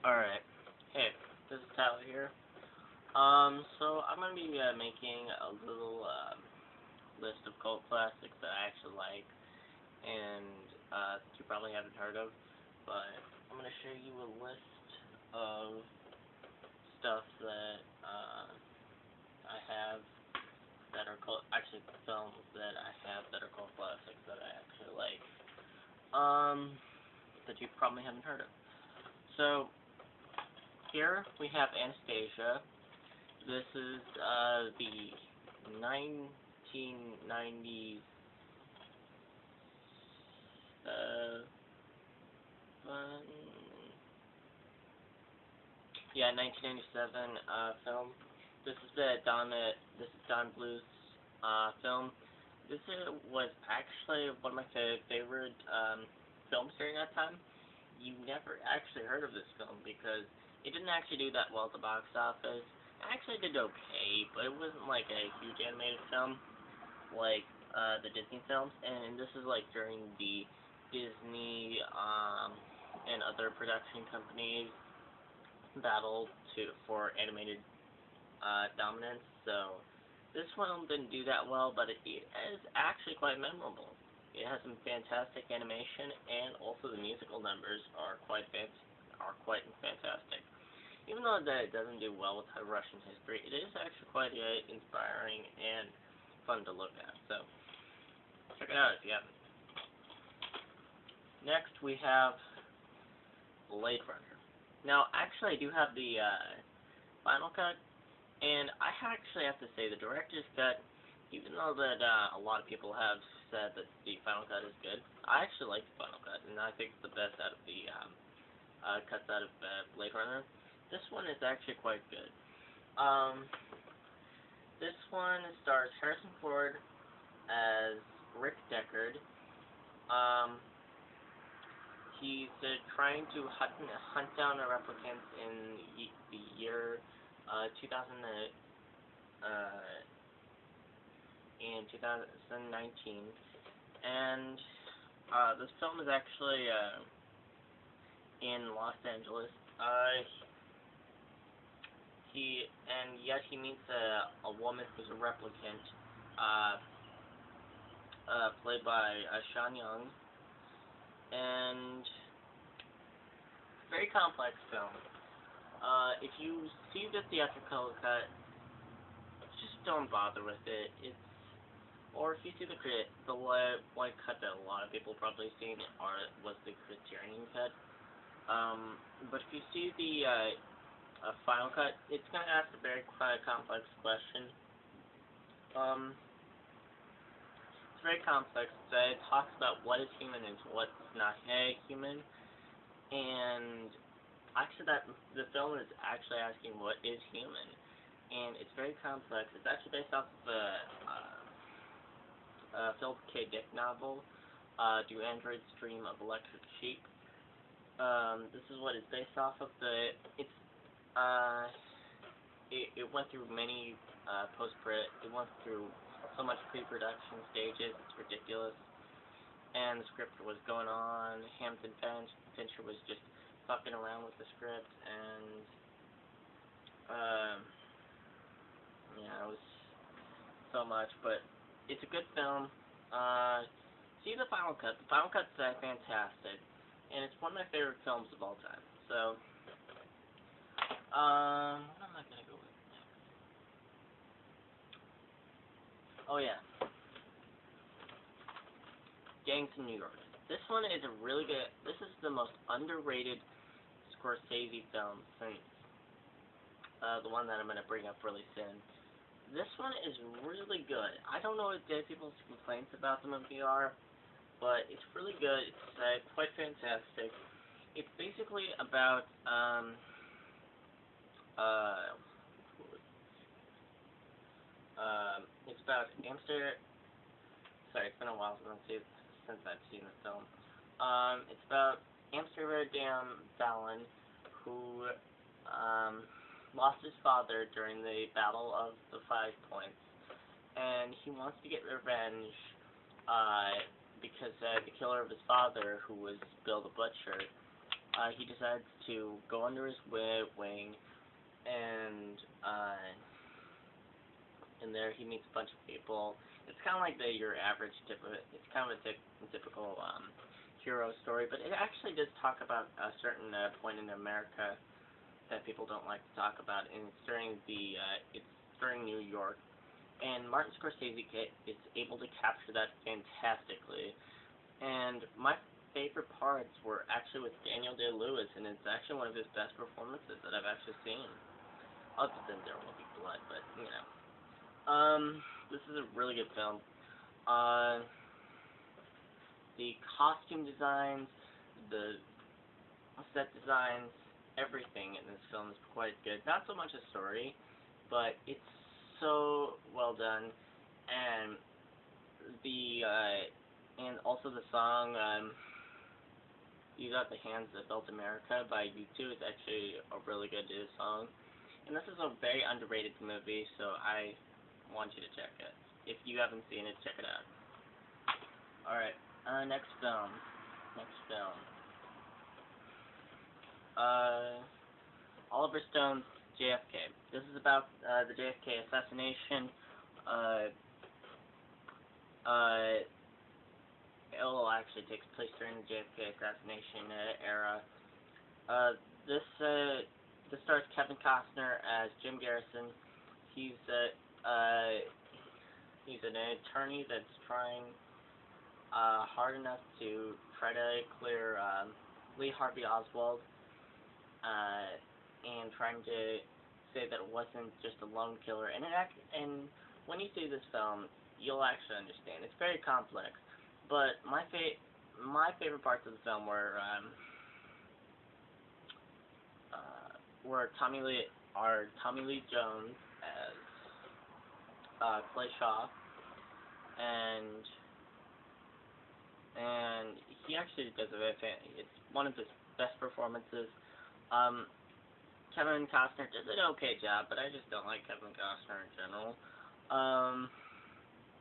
Alright. Hey, this is Tyler here. So I'm gonna be making a little list of cult classics that I actually like and that you probably haven't heard of, but I'm gonna show you a list of stuff that I have that are films that I have that are cult classics that I actually like, that you probably haven't heard of. So here we have Anastasia. This is the 1990s yeah, 1997 film. This is Don Bluth's film. This was actually one of my favorite films during that time. You never actually heard of this film because it didn't actually do that well at the box office. It actually did okay, but it wasn't like a huge animated film like the Disney films. And this is like during the Disney and other production companies battle for animated dominance. So this one didn't do that well, but it is actually quite memorable. It has some fantastic animation, and also the musical numbers are quite fantastic. Even though that it doesn't do well with Russian history, it is actually quite inspiring and fun to look at. So check it out if you haven't. Next we have Blade Runner. Now, actually, I do have the final cut, and I actually have to say the director's cut, even though that a lot of people have said that the final cut is good, I actually like the final cut, and I think it's the best out of the cuts out of Blade Runner. This one is actually quite good. This one stars Harrison Ford as Rick Deckard. He's trying to hunt down a replicant in the year 2000 in 2019, and this film is actually in Los Angeles. He meets a woman who's a replicant, played by Sean Young, and very complex film. If you see the theatrical cut, just don't bother with it. Or if you see the white cut that a lot of people probably seen was the Criterion cut. But if you see the final cut, it's gonna ask a very complex question. It's very complex. It talks about what is human and what's not human, and actually the film is actually asking what is human, and it's very complex. It's actually based off of a Philip K. Dick novel, Do Androids Dream of Electric Sheep? This is what it's based off of. It went through many it went through so much pre-production stages, it's ridiculous. And the script was going on. Hampton Fincher was just fucking around with the script, and yeah, it was so much, but it's a good film. See the final cut. The final cut's fantastic, and it's one of my favorite films of all time. So, what am I gonna go with next? Oh yeah, Gangs of New York. This one is a really good. This is the most underrated Scorsese film since the one that I'm gonna bring up really soon. This one is really good. I don't know what people's complaints about the movie are, but it's really good. It's quite fantastic. It's basically about it's about Amsterdam. Sorry, it's been a while since I've seen the film. It's about Amsterdam Fallon, who lost his father during the Battle of the 5 Points, and he wants to get revenge because the killer of his father, who was Bill the Butcher, he decides to go under his wing, and in there he meets a bunch of people. It's kind of like your average it's kind of a typical hero story, but it actually does talk about a certain point in America that people don't like to talk about, and it's during New York, and Martin Scorsese is able to capture that fantastically. And my favorite parts were actually with Daniel Day-Lewis, and it's actually one of his best performances that I've actually seen. Other than There Will Be Blood, but you know. This is a really good film. Uh, the costume designs, the set designs, everything in this film is quite good. Not so much a story, but it's so well done, and and also the song "You Got the Hands That Built America" by U2 is actually a really good song. And this is a very underrated movie, so I want you to check it. If you haven't seen it, check it out. Alright, next film. Oliver Stone's JFK. This is about the JFK assassination. It all actually takes place during the JFK assassination era. This stars Kevin Costner as Jim Garrison. He's an attorney that's trying hard enough to try to clear Lee Harvey Oswald, and trying to say that it wasn't just a lone killer. And when you see this film, you'll actually understand. It's very complex, but my favorite parts of the film were Tommy Lee Jones as Clay Shaw, and he actually does it's one of his best performances. Kevin Costner does an okay job, but I just don't like Kevin Costner in general.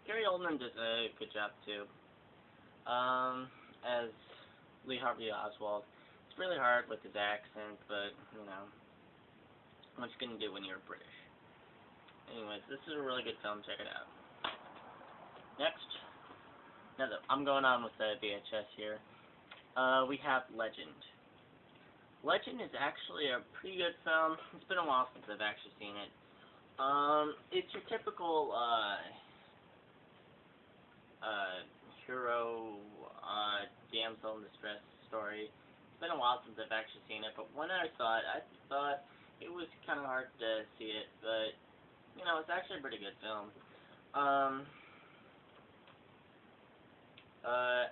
Gary Oldman does a good job too. As Lee Harvey Oswald. It's really hard with his accent, but you know, what you gonna do when you're British? Anyways, this is a really good film. Check it out. Next, I'm going on with the VHS here. We have Legend. Legend is actually a pretty good film. It's been a while since I've actually seen it. It's your typical hero, damsel in distress story. It's been a while since I've actually seen it, but when I saw it, I thought it was kind of hard to see it, but you know, it's actually a pretty good film.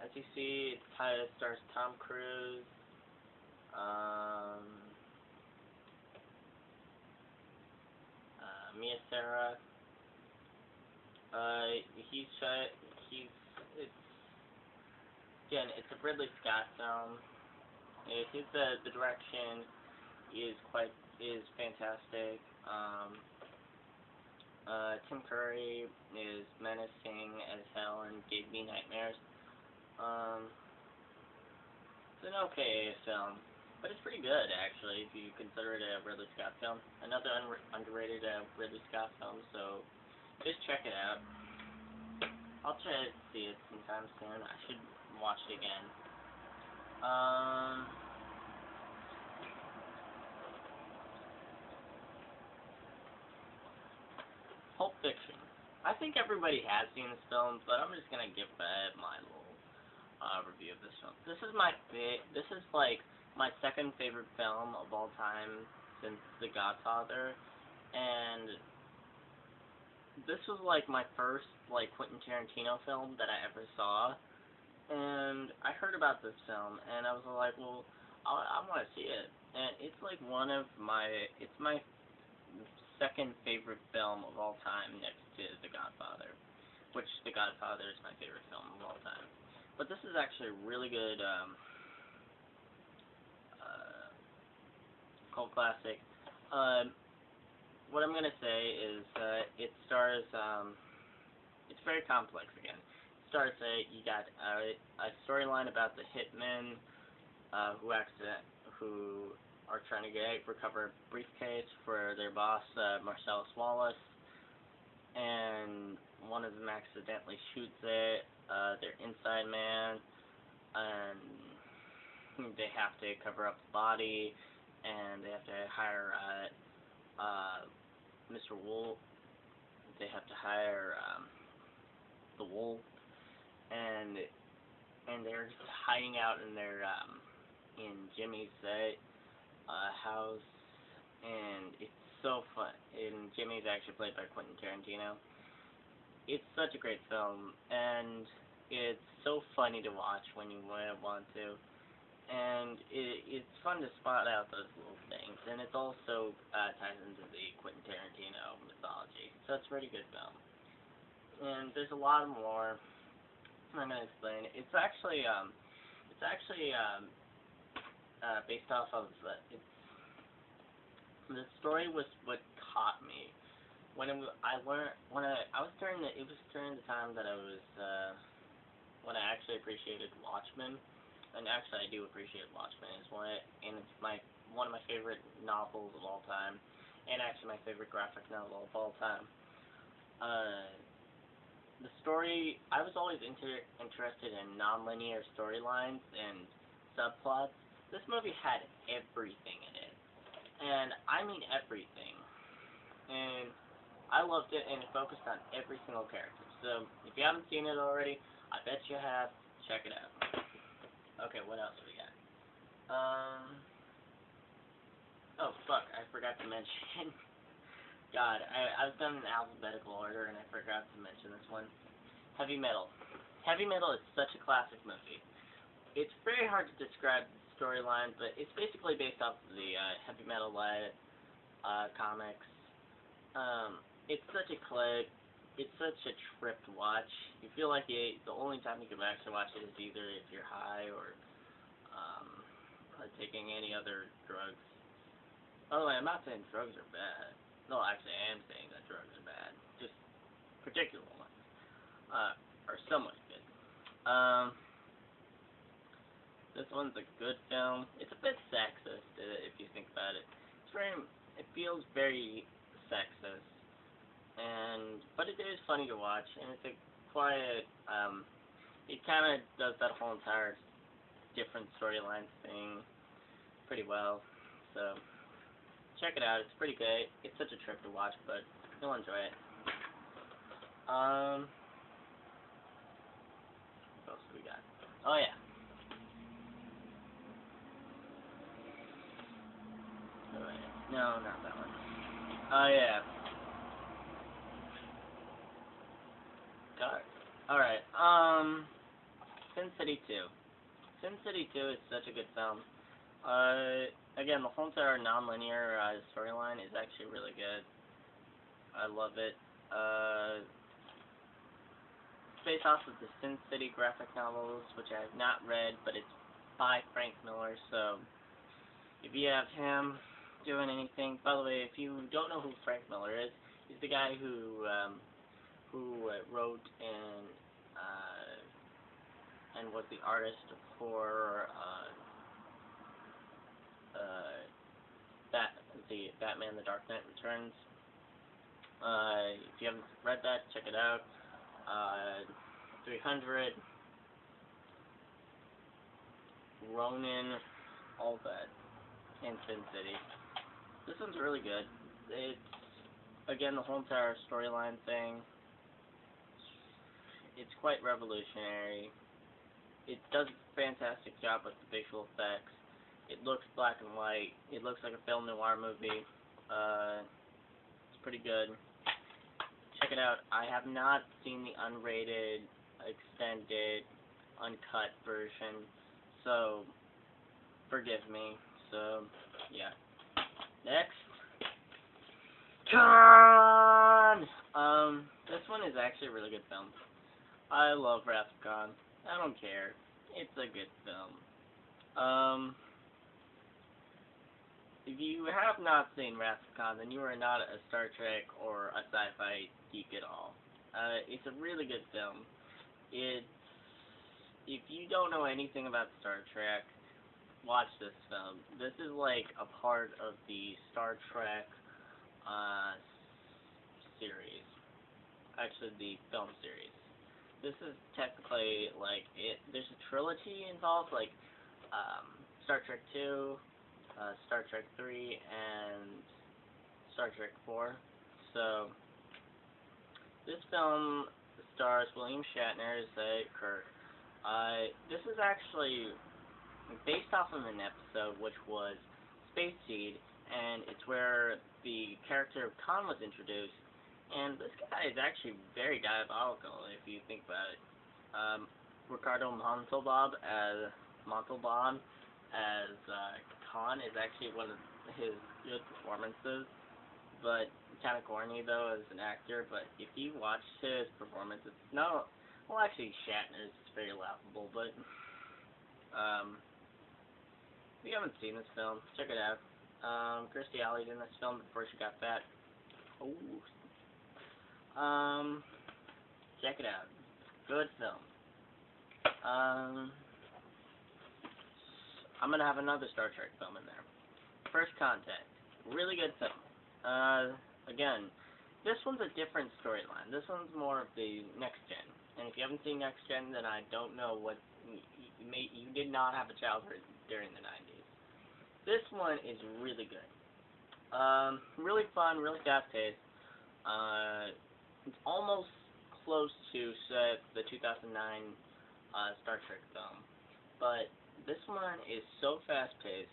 As you see, it stars Tom Cruise, Mia Sara. It's a Ridley Scott film. The direction is fantastic. Tim Curry is menacing as hell and gave me nightmares. It's an okay film, but it's pretty good actually if you consider it a Ridley Scott film. Another underrated Ridley Scott film, so just check it out. I'll try to see it sometime soon. I should watch it again. Pulp Fiction. I think everybody has seen this film, but I'm just gonna give my little review of this film. This is like my second favorite film of all time since The Godfather, and this was like my first like Quentin Tarantino film that I ever saw, and I heard about this film and I was like, well, I want to see it, and it's like it's my second favorite film of all time next to The Godfather, which The Godfather is my favorite film of all time. But this is actually a really good cult classic. What I'm gonna say is it stars. It's very complex again. It stars you got a storyline about the hitman who who are trying to recover a briefcase for their boss, Marcellus Wallace, and one of them accidentally shoots it, their inside man, and they have to cover up the body, and they have to hire, Mr. Wolf. They have to hire, the Wolf, and they're just hiding out in their, in Jimmy's, house, and it's so fun. And Jimmy's actually played by Quentin Tarantino. It's such a great film, and it's so funny to watch when you want to. And it's fun to spot out those little things, and it also ties into the Quentin Tarantino mythology. So it's a pretty good film. And there's a lot more I'm gonna explain. It's actually based off of the story was what caught me when it was, I was during the time that I was when I actually appreciated Watchmen. And actually, I do appreciate Watchmen. It's one of my favorite novels of all time, and actually my favorite graphic novel of all time. The story, I was always interested in nonlinear storylines and subplots. This movie had everything in it, and I mean everything. And I loved it, and it focused on every single character. So if you haven't seen it already, I bet you have. Check it out. Okay, what else do we got? Oh, fuck, I forgot to mention. God, I was done in alphabetical order, and I forgot to mention this one. Heavy Metal. Heavy Metal is such a classic movie. It's very hard to describe the storyline, but it's basically based off of the Heavy Metal comics. It's such a clip. It's such a trip to watch. You feel like the only time you can actually watch it is either if you're high or taking any other drugs. Oh, I'm not saying drugs are bad. No, actually, I am saying that drugs are bad. Just particular ones are somewhat good. This one's a good film. It's a bit sexist if you think about it. It feels very sexist. But it is funny to watch, and it's a quiet, it kind of does that whole entire different storylines thing pretty well, so check it out, it's pretty good. It's such a trip to watch, but you'll enjoy it. What else do we got? Oh yeah. Oh, yeah. No, not that one. Oh yeah. Alright, Sin City 2. Sin City 2 is such a good film. Again, the whole entire non-linear storyline is actually really good. I love it. It's based off of the Sin City graphic novels, which I have not read, but it's by Frank Miller, so if you have him doing anything... By the way, if you don't know who Frank Miller is, he's the guy who wrote and was the artist for the Batman: The Dark Knight Returns. If you haven't read that, check it out. 300, Ronin, all that, and Sin City. This one's really good. It's, again, the whole entire storyline thing. It's quite revolutionary. It does a fantastic job with the visual effects. It looks black and white. It looks like a film noir movie. It's pretty good. Check it out. I have not seen the unrated, extended, uncut version, so forgive me. So, yeah. Next. Khan! This one is actually a really good film. I love Wrath of Khan. I don't care. It's a good film. If you have not seen Wrath of Khan, then you are not a Star Trek or a sci-fi geek at all. It's a really good film. If you don't know anything about Star Trek, watch this film. This is like a part of the Star Trek uh, series. Actually, the film series. This is technically like it. There's a trilogy involved, like um, Star Trek 2, Star Trek 3, and Star Trek 4. So this film stars William Shatner as Kirk. This is actually based off of an episode which was Space Seed, and it's where the character of Khan was introduced. And this guy is actually very diabolical if you think about it. Ricardo Montalban as Khan is actually one of his good performances, but kind of corny though as an actor. But if you watch his performance, it's no, well actually Shatner is very laughable. But if you haven't seen this film, check it out. Kirstie Alley's in this film before she got fat. Oh, check it out. Good film. I'm gonna have another Star Trek film in there. First Contact. Really good film. Again, this one's a different storyline. This one's more of the Next Gen. And if you haven't seen Next Gen, then I don't know what you did not have a childhood during the 90s. This one is really good. Really fun, really fast-paced. It's almost close to the 2009 Star Trek film, but this one is so fast-paced,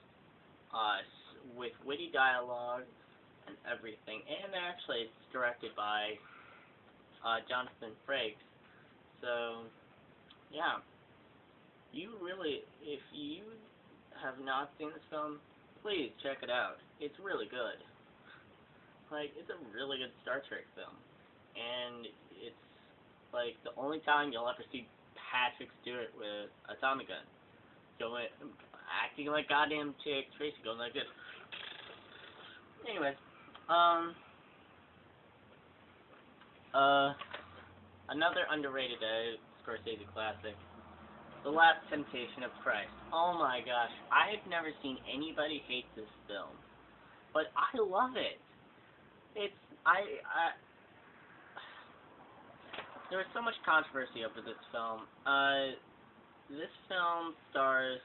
with witty dialogue and everything, and actually it's directed by Jonathan Frakes. So, yeah, if you have not seen this film, please check it out. It's really good. Like, it's a really good Star Trek film. And it's, like, the only time you'll ever see Patrick Stewart with a Tommy gun. Acting like goddamn Chick Tracy, going like this. Anyways, another underrated Scorsese classic, The Last Temptation of Christ. Oh my gosh, I've never seen anybody hate this film, but I love it. There was so much controversy over this film. This film stars,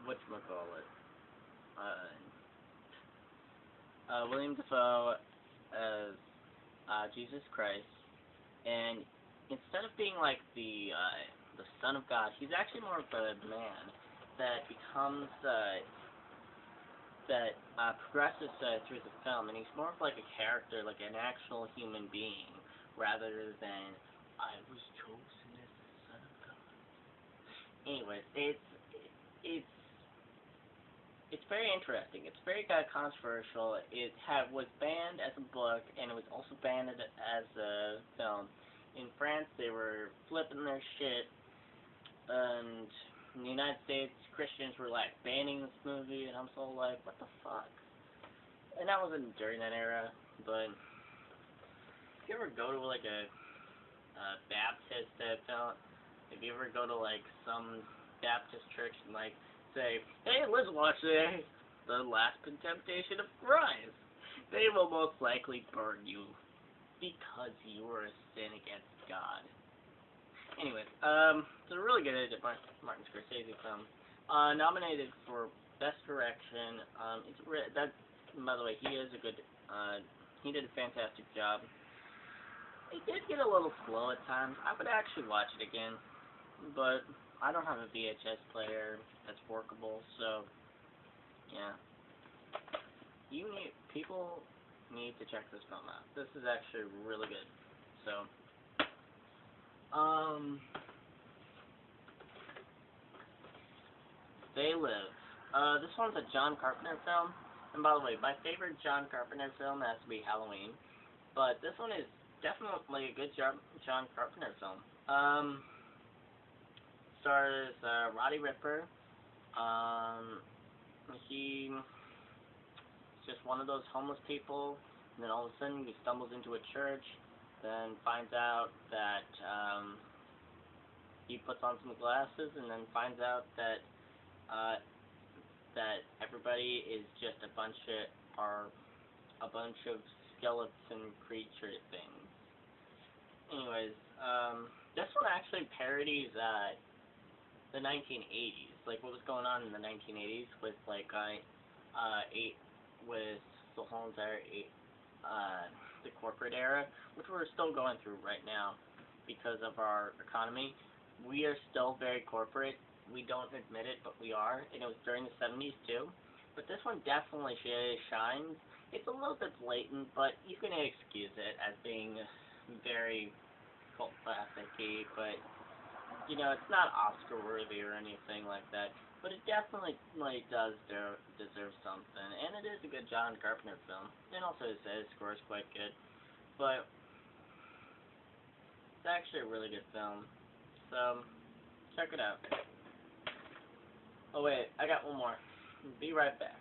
whatchamacallit, William Dafoe as, Jesus Christ, and instead of being like the Son of God, he's actually more of a man that becomes, progresses through the film, and he's more of like a character, like an actual human being, rather than I was chosen as the Son of God. Anyways, it's very interesting. It's very controversial. It was banned as a book, and it was also banned as a film. In France, they were flipping their shit, and in the United States, Christians were like banning this movie, and I'm so like, what the fuck? And that wasn't during that era, but if you ever go to like a Baptist film, if you ever go to like some Baptist church and like say, hey, let's watch the Last Temptation of Christ, they will most likely burn you because you were a sin against God. Anyways, it's a really good Martin Scorsese film. Nominated for Best Direction. By the way, he is a good. He did a fantastic job. It did get a little slow at times. I would actually watch it again, but I don't have a VHS player that's workable, so yeah. People need to check this film out. This is actually really good. So, They Live. This one's a John Carpenter film. And by the way, my favorite John Carpenter film has to be Halloween. But this one is definitely a good John Carpenter film. Stars Roddy Ripper. He's just one of those homeless people, and then all of a sudden he stumbles into a church, then finds out that he puts on some glasses and then finds out that that everybody is just a bunch of skeleton creature things. Anyways, this one actually parodies the 1980s, like what was going on in the 1980s with like with the whole entire the corporate era, which we're still going through right now because of our economy. We are still very corporate. We don't admit it, but we are, and it was during the 70s too. But this one definitely shines. It's a little bit blatant, but you can excuse it as being very cult classic-y, but you know, it's not Oscar worthy or anything like that. But it definitely does deserve something, and it is a good John Carpenter film. And also his score is quite good. But it's actually a really good film. So check it out. Oh wait, I got one more. Be right back.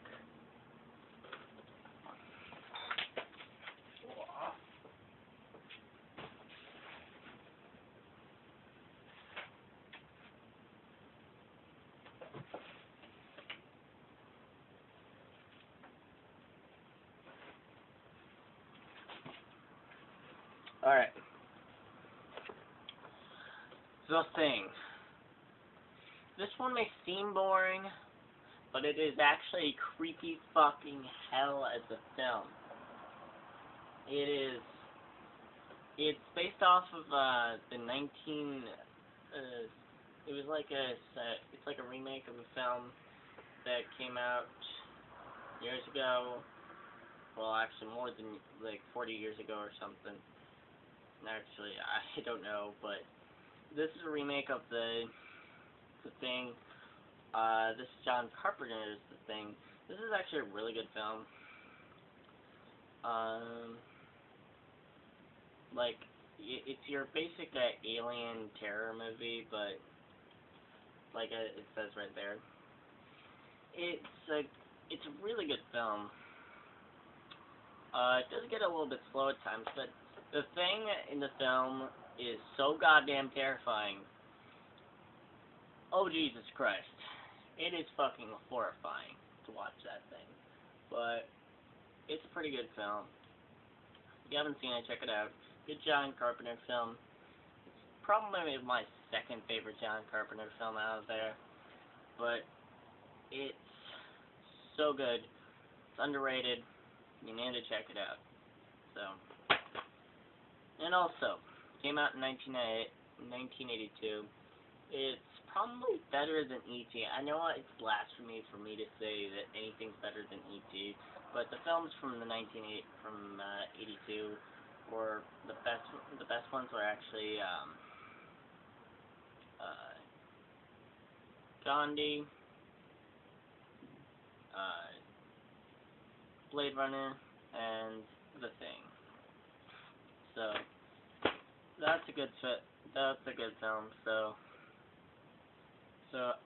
Alright. The Thing. This one may seem boring, but it is actually creepy fucking hell as a film. It's based off of the 19. It was like it's like a remake of a film that came out years ago. Well, actually, more than like 40 years ago or something. Actually, I don't know, but this is a remake of the Thing. This is John Carpenter's The Thing. This is actually a really good film. Like, it's your basic alien terror movie, but like it says right there, it's a really good film. It does get a little bit slow at times, but the thing in the film is so goddamn terrifying. Oh, Jesus Christ. It is fucking horrifying to watch that thing. But it's a pretty good film. If you haven't seen it, check it out. Good John Carpenter film. It's probably my second favorite John Carpenter film out there. But it's so good. It's underrated. You need to check it out. So. And also, came out in 1982. It's probably better than E.T. I know it's blasphemy for me to say that anything's better than E.T., but the films from 82 were the best. The best ones were actually Gandhi, Blade Runner, and The Thing. So that's a good fit. That's a good film. So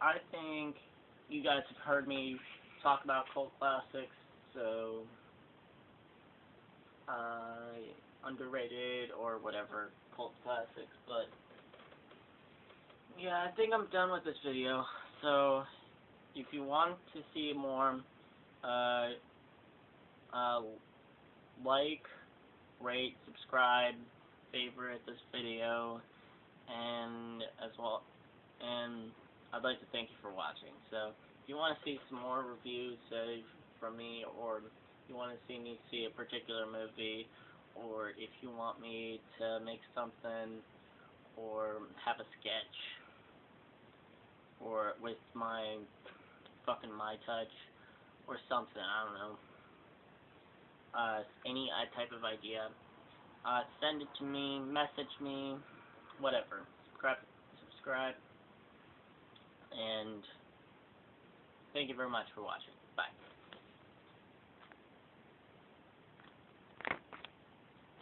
I think you guys have heard me talk about cult classics. So underrated or whatever cult classics. But yeah, I think I'm done with this video. So if you want to see more, like, rate, subscribe, favorite this video, and I'd like to thank you for watching. So if you want to see some more reviews from me, or you want to see me see a particular movie, or if you want me to make something or have a sketch or with my fucking My Touch or something, I don't know, any type of idea, send it to me, message me, whatever. Subscribe, and thank you very much for watching. Bye.